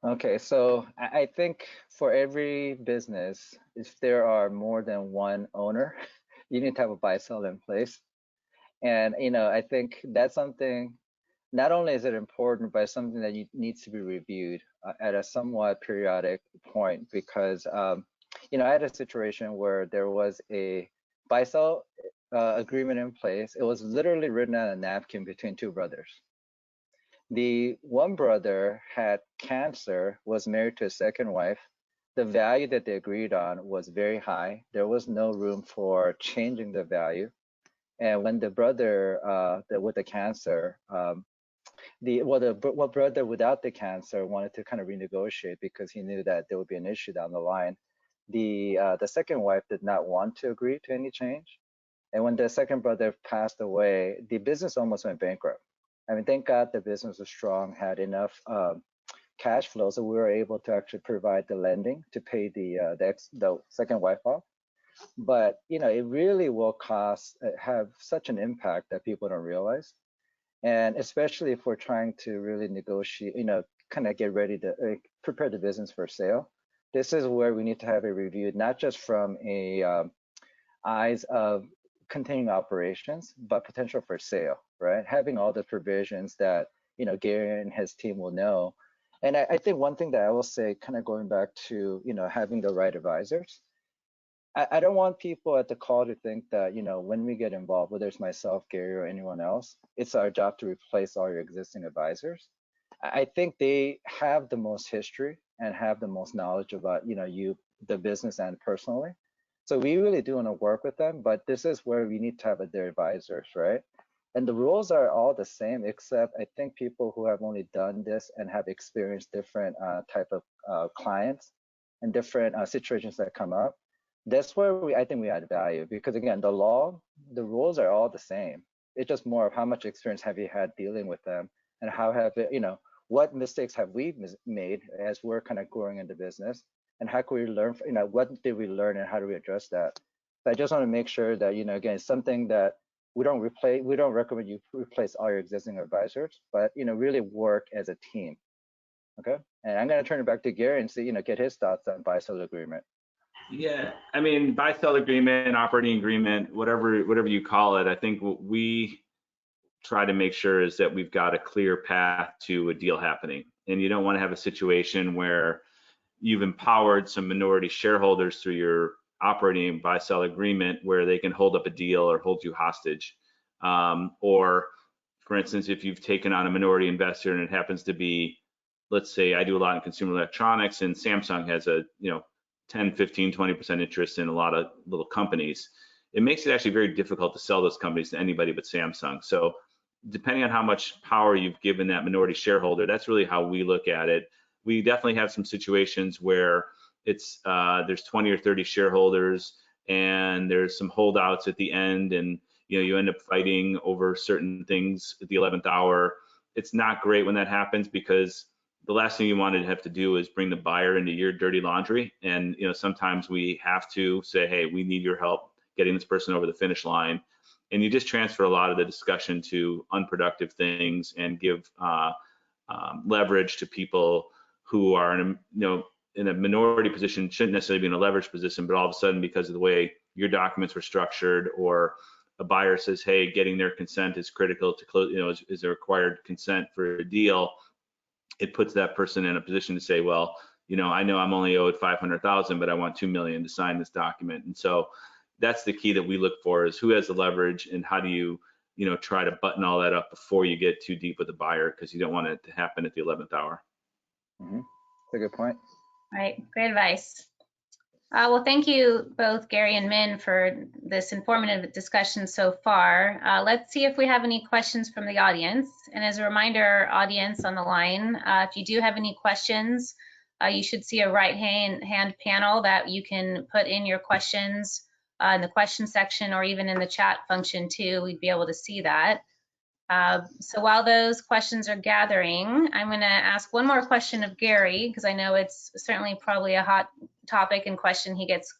Okay, so I think for every business, if there are more than one owner, you need to have a buy-sell in place. And I think that's something, not only is it important, but it's something that needs to be reviewed at a somewhat periodic point, because I had a situation where there was a buy-sell agreement in place. It was literally written on a napkin between two brothers. The one brother had cancer, was married to a second wife. The value that they agreed on was very high. There was no room for changing the value. And when the brother with the cancer, the brother without the cancer wanted to kind of renegotiate because he knew that there would be an issue down the line. The second wife did not want to agree to any change. And when the second brother passed away, the business almost went bankrupt. I mean, thank God the business was strong, had enough cash flow, so we were able to actually provide the lending to pay the second wife off. But it really will have such an impact that people don't realize, and especially if we're trying to really negotiate, kind of get ready to prepare the business for sale. This is where we need to have it reviewed, not just from a eyes of continuing operations, but potential for sale, right? Having all the provisions that, Gary and his team will know. And I think one thing that I will say, kind of going back to, having the right advisors, I don't want people at the call to think that, when we get involved, whether it's myself, Gary, or anyone else, it's our job to replace all your existing advisors. I think they have the most history and have the most knowledge about, the business and personally. So we really do want to work with them, but this is where we need to have their advisors, right? And the rules are all the same, except I think people who have only done this and have experienced different type of clients and different situations that come up, That's where I think we add value, because again, the rules are all the same. It's just more of how much experience have you had dealing with them, and how have it, what mistakes have we made as we're kind of growing into business, and how can we learn, what did we learn and how do we address that? So I just want to make sure that, again, it's something that we don't recommend you replace all your existing advisors, but, really work as a team. Okay. And I'm going to turn it back to Gary and see, get his thoughts on buy-sell agreement. Yeah, I mean, buy-sell agreement, operating agreement, whatever you call it, I think what we try to make sure is that we've got a clear path to a deal happening. And you don't want to have a situation where you've empowered some minority shareholders through your operating buy-sell agreement where they can hold up a deal or hold you hostage. Or, for instance, if you've taken on a minority investor and it happens to be, let's say I do a lot in consumer electronics and Samsung has a 10, 15, 20% interest in a lot of little companies, it makes it actually very difficult to sell those companies to anybody but Samsung. So depending on how much power you've given that minority shareholder, that's really how we look at it. We definitely have some situations where it's there's 20 or 30 shareholders and there's some holdouts at the end, and you end up fighting over certain things at the 11th hour. It's not great when that happens, because the last thing you want to have to do is bring the buyer into your dirty laundry. And sometimes we have to say, hey, we need your help getting this person over the finish line. And you just transfer a lot of the discussion to unproductive things and give leverage to people who are in a minority position, shouldn't necessarily be in a leverage position, but all of a sudden, because of the way your documents were structured, or a buyer says, hey, getting their consent is critical to close, is a required consent for a deal, it puts that person in a position to say, well, I know I'm only owed 500,000, but I want 2 million to sign this document. And so that's the key that we look for, is who has the leverage and how do you, try to button all that up before you get too deep with the buyer, because you don't want it to happen at the 11th hour. Mm-hmm. That's a good point. Right, great advice. Well, thank you both, Gary and Min, for this informative discussion so far. Let's see if we have any questions from the audience. And as a reminder, audience on the line, if you do have any questions, you should see a right-hand panel that you can put in your questions in the question section, or even in the chat function too. We'd be able to see that. So while those questions are gathering, I'm going to ask one more question of Gary, because I know it's certainly probably a hot topic and question he gets,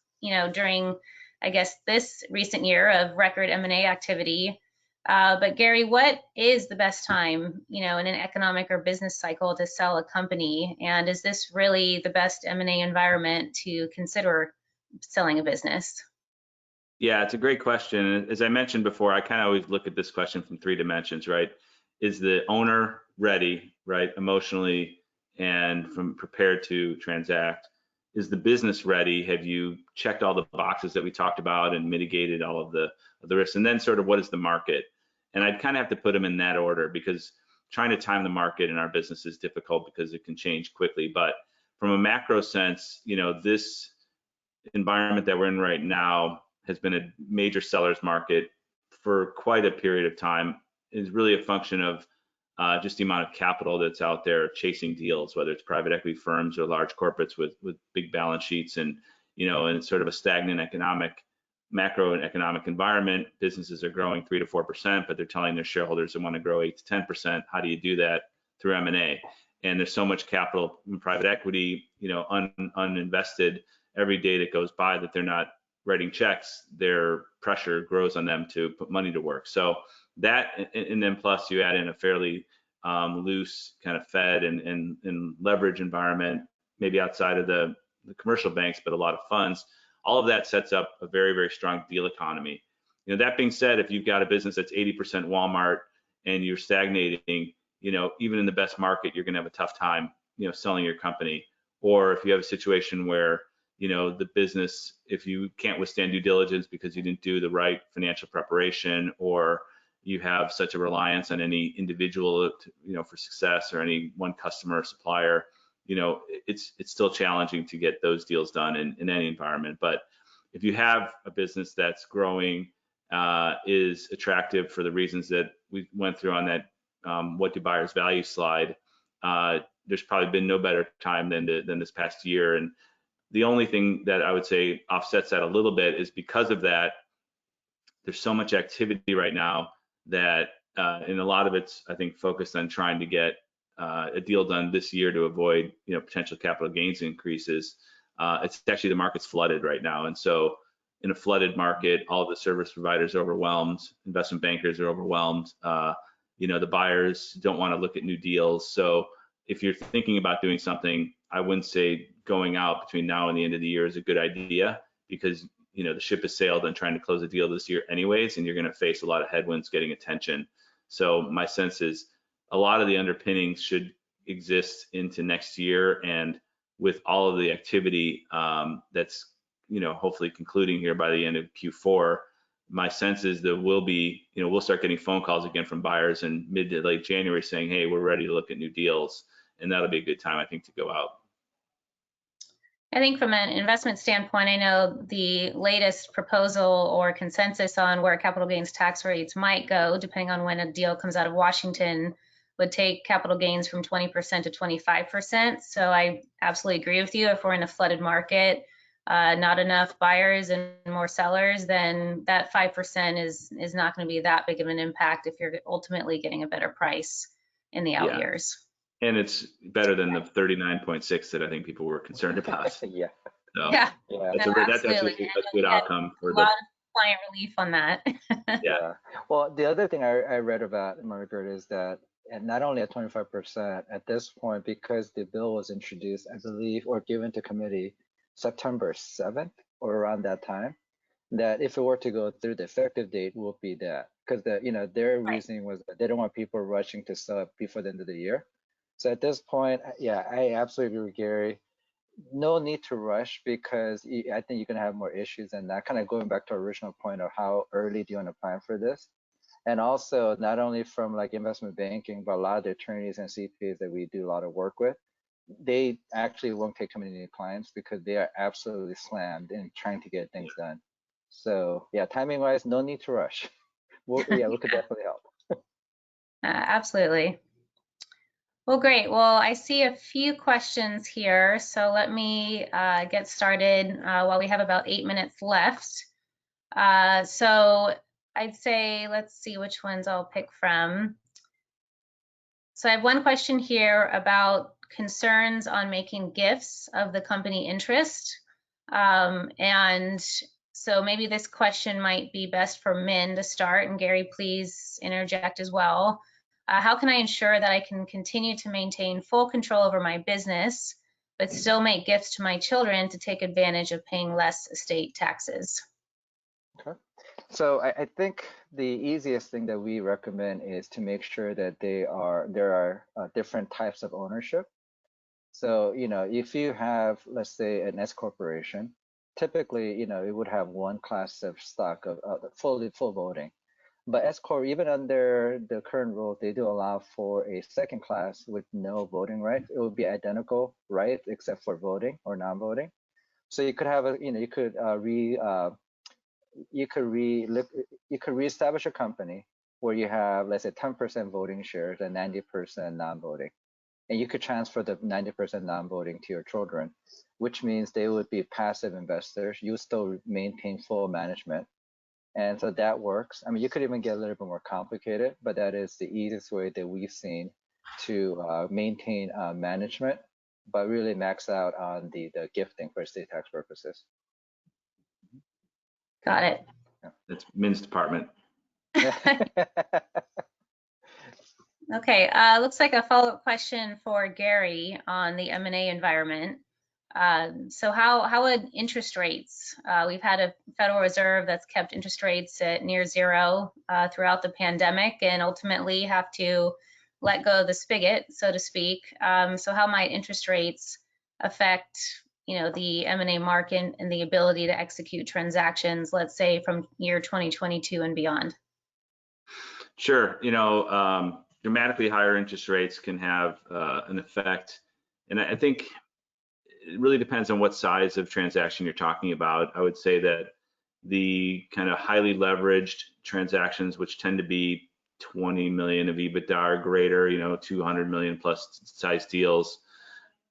during, I guess, this recent year of record M&A activity. But Gary, what is the best time, in an economic or business cycle to sell a company? And is this really the best M&A environment to consider selling a business? Yeah, it's a great question. As I mentioned before, I kind of always look at this question from 3 dimensions, right? Is the owner ready, right, emotionally and prepared to transact? Is the business ready? Have you checked all the boxes that we talked about and mitigated all of the risks? And then sort of, what is the market? And I'd kind of have to put them in that order, because trying to time the market in our business is difficult because it can change quickly. But from a macro sense, this environment that we're in right now has been a major seller's market for quite a period of time. Is really a function of just the amount of capital that's out there chasing deals, whether it's private equity firms or large corporates with big balance sheets, and and sort of a stagnant macroeconomic environment. Businesses are growing 3 to 4%, but they're telling their shareholders they want to grow 8 to 10%. How do you do that? Through M&A. And there's so much capital in private equity, uninvested. Every day that goes by that they're not writing checks, their pressure grows on them to put money to work. So that, and then plus you add in a fairly loose kind of Fed and leverage environment, maybe outside of the commercial banks, but a lot of funds. All of that sets up a very, very strong deal economy. That being said, if you've got a business that's 80% Walmart and you're stagnating, even in the best market, you're going to have a tough time, selling your company. Or if you have a situation where the business, if you can't withstand due diligence because you didn't do the right financial preparation, or you have such a reliance on any individual, for success, or any one customer or supplier, it's still challenging to get those deals done in any environment. But if you have a business that's growing, is attractive for the reasons that we went through on that what do buyers value slide, there's probably been no better time than this past year. And The only thing that I would say offsets that a little bit is because of that, there's so much activity right now that, and a lot of it's, I think, focused on trying to get a deal done this year to avoid, potential capital gains increases. It's actually, the market's flooded right now. And so in a flooded market, all the service providers are overwhelmed, investment bankers are overwhelmed. The buyers don't want to look at new deals. So if you're thinking about doing something, I wouldn't say going out between now and the end of the year is a good idea, because the ship has sailed and trying to close a deal this year anyways, and you're going to face a lot of headwinds getting attention. So my sense is a lot of the underpinnings should exist into next year, and with all of the activity that's hopefully concluding here by the end of Q4, my sense is there will be, we'll start getting phone calls again from buyers in mid to late January saying, hey, we're ready to look at new deals, and that'll be a good time, I think, to go out. I think from an investment standpoint, I know the latest proposal or consensus on where capital gains tax rates might go, depending on when a deal comes out of Washington, would take capital gains from 20% to 25%. So I absolutely agree with you. If we're in a flooded market, not enough buyers and more sellers, then that 5% is not going to be that big of an impact if you're ultimately getting a better price in the out years. And it's better than the 39.6 that I think people were concerned about. Yeah. So Yeah. That's actually a good outcome for a lot of client relief on that. Yeah. Well, the other thing I read about, Margaret, is that not only at 25% at this point, because the bill was introduced, I believe, or given to committee September 7th or around that time, that if it were to go through, the effective date will be that, because their reasoning was that they don't want people rushing to sell before the end of the year. So at this point, yeah, I absolutely agree with Gary. No need to rush, because I think you're going to have more issues than that. Kind of going back to our original point of how early do you want to plan for this? And also, not only from like investment banking, but a lot of the attorneys and CPAs that we do a lot of work with, they actually won't take too many new clients because they are absolutely slammed in trying to get things done. So yeah, timing wise, no need to rush. We could definitely help. Absolutely. Well, great. Well, I see a few questions here, so let me get started while we have about 8 minutes left. So I'd say, let's see which ones I'll pick from. So I have one question here about concerns on making gifts of the company interest. And so maybe this question might be best for Min to start, and Gary, please interject as well. How can I ensure that I can continue to maintain full control over my business, but still make gifts to my children to take advantage of paying less estate taxes? Okay. So I think the easiest thing that we recommend is to make sure that there are different types of ownership. So, if you have, let's say, an S corporation, typically, it would have one class of stock of full voting. But S corp, even under the current rule, they do allow for a second class with no voting rights. It would be identical rights except for voting or non-voting. So you could have you could reestablish a company where you have, let's say, 10% voting shares and 90% non-voting, and you could transfer the 90% non-voting to your children, which means they would be passive investors. You still maintain full management, and so that works. I mean, you could even get a little bit more complicated, but that is the easiest way that we've seen to maintain management, but really max out on the gifting for estate tax purposes. Got it. That's Min's department. Okay, looks like a follow-up question for Gary on the M&A environment. So how would interest rates, we've had a Federal Reserve that's kept interest rates at near zero throughout the pandemic, and ultimately have to let go of the spigot, so to speak. So how might interest rates affect the M&A market and the ability to execute transactions, let's say from year 2022 and beyond? Sure. Dramatically higher interest rates can have an effect. And I think it really depends on what size of transaction you're talking about. I would say that the kind of highly leveraged transactions, which tend to be 20 million of EBITDA or greater, 200 million plus size deals,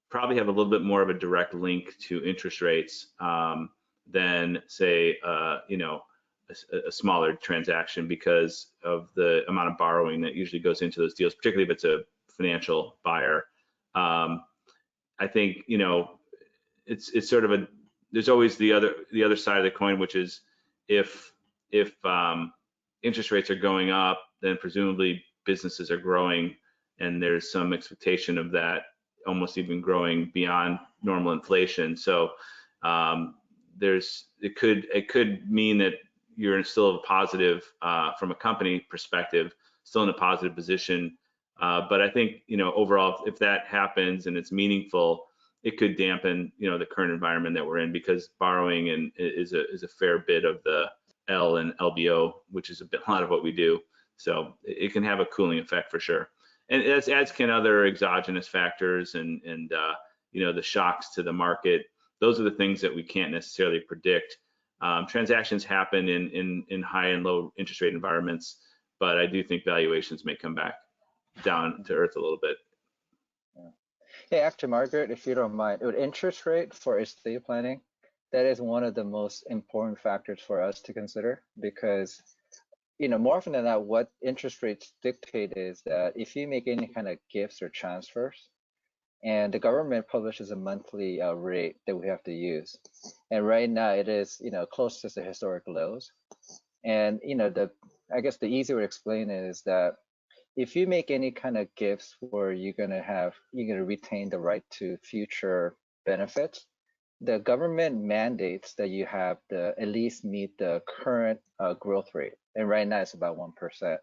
probably have a little bit more of a direct link to interest rates than say, a smaller transaction because of the amount of borrowing that usually goes into those deals, particularly if it's a financial buyer. I think, it's sort of there's always the other side of the coin, which is if interest rates are going up, then presumably businesses are growing, and there's some expectation of that almost even growing beyond normal inflation. So it could mean that you're still a positive from a company perspective, still in a positive position. But I think, overall, if that happens and it's meaningful, it could dampen, the current environment that we're in, because borrowing is a fair bit of the L and LBO, which is a lot of what we do. So it can have a cooling effect for sure. And as can other exogenous factors and the shocks to the market. Those are the things that we can't necessarily predict. Transactions happen in high and low interest rate environments, but I do think valuations may come back down to earth a little bit. Hey, actually, Margaret, if you don't mind, with interest rate for estate planning, that is one of the most important factors for us to consider, because more often than not, what interest rates dictate is that if you make any kind of gifts or transfers, and the government publishes a monthly rate that we have to use, and right now it is close to the historic lows. And I guess the easy way to explain it is that if you make any kind of gifts where you're gonna retain the right to future benefits, the government mandates that you have to at least meet the current growth rate, and right now it's about 1%.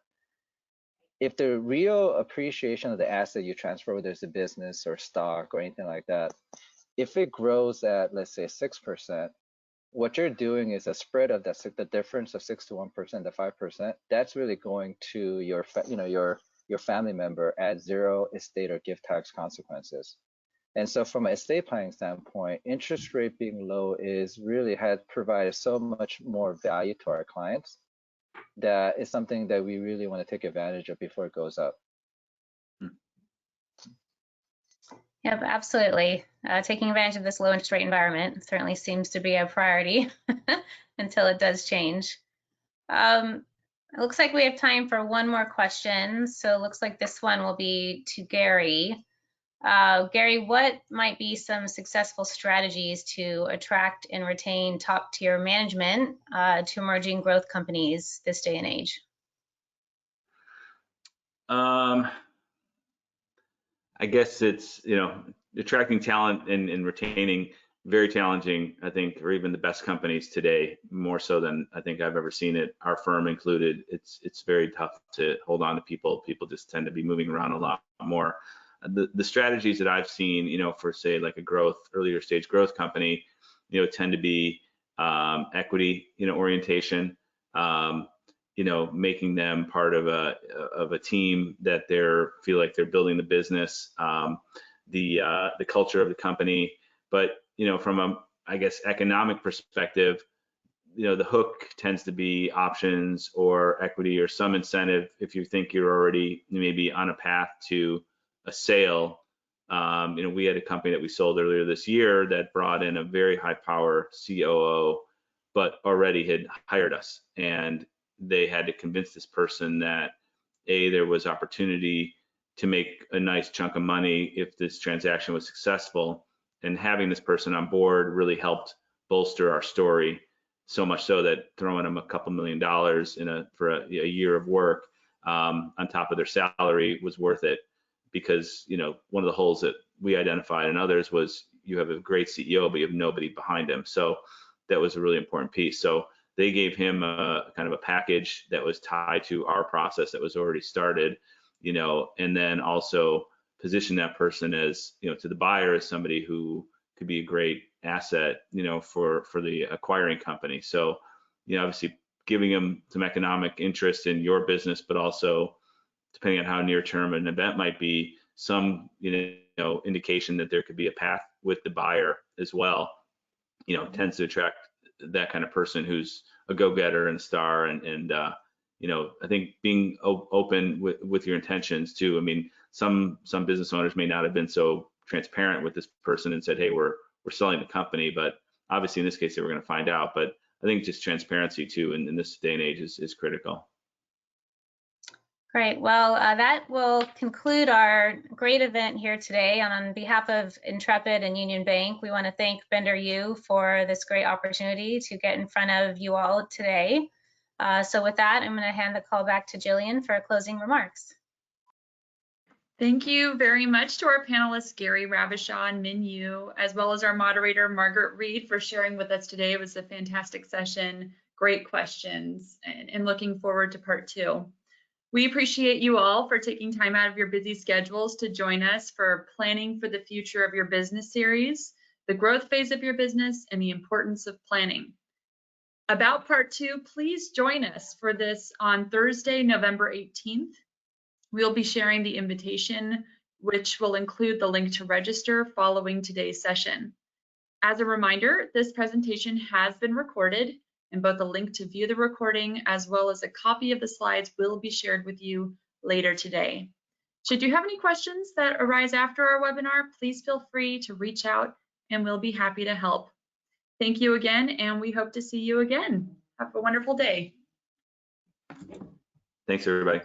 If the real appreciation of the asset you transfer, whether it's a business or stock or anything like that, if it grows at, let's say, 6%, what you're doing is a spread of the difference of 6 to 1% to 5%. That's really going to your family member at zero estate or gift tax consequences. And so from an estate planning standpoint, interest rate being low has provided so much more value to our clients that is something that we really want to take advantage of before it goes up. Yep, absolutely. Taking advantage of this low interest rate environment certainly seems to be a priority until it does change. It looks like we have time for one more question. So it looks like this one will be to Gary. Gary, what might be some successful strategies to attract and retain top tier management to emerging growth companies this day and age? I guess it's, attracting talent and retaining, very challenging, I think, or even the best companies today, more so than I think I've ever seen it, our firm included. It's very tough to hold on to people. People just tend to be moving around a lot more. The strategies that I've seen, for say like a earlier stage growth company, tend to be equity, orientation, making them part of a team that feel like they're building the business, the culture of the company. But from a, I guess, economic perspective, the hook tends to be options or equity or some incentive if you think you're already maybe on a path to a sale. We had a company that we sold earlier this year that brought in a very high power COO, but already had hired us, and they had to convince this person that there was opportunity to make a nice chunk of money if this transaction was successful, and having this person on board really helped bolster our story, so much so that throwing them a couple $1 million for a year of work on top of their salary was worth it. Because one of the holes that we identified and others was you have a great CEO, but you have nobody behind him. So that was a really important piece. So they gave him a kind of a package that was tied to our process that was already started, and then also position that person as, to the buyer as somebody who could be a great asset, for the acquiring company. So, obviously giving them some economic interest in your business, but also, depending on how near term an event might be, some indication that there could be a path with the buyer as well, tends to attract that kind of person who's a go-getter and a star. And I think being open with your intentions too. I mean, some business owners may not have been so transparent with this person and said, hey, we're selling the company, but obviously in this case they were going to find out. But I think just transparency too in this day and age is critical. Great. Well, that will conclude our great event here today. And on behalf of Intrepid and Union Bank, we want to thank Bender U for this great opportunity to get in front of you all today. So with that, I'm going to hand the call back to Jillian for closing remarks. Thank you very much to our panelists, Gary Ravachon and Min Yu, as well as our moderator, Margaret Reed, for sharing with us today. It was a fantastic session, great questions, and looking forward to part 2. We appreciate you all for taking time out of your busy schedules to join us for Planning for the Future of Your Business series, the growth phase of your business, and the importance of planning. About part 2, please join us for this on Thursday, November 18th. We'll be sharing the invitation, which will include the link to register following today's session. As a reminder, this presentation has been recorded, and both a link to view the recording as well as a copy of the slides will be shared with you later today. Should you have any questions that arise after our webinar, please feel free to reach out and we'll be happy to help. Thank you again, and we hope to see you again. Have a wonderful day. Thanks, everybody.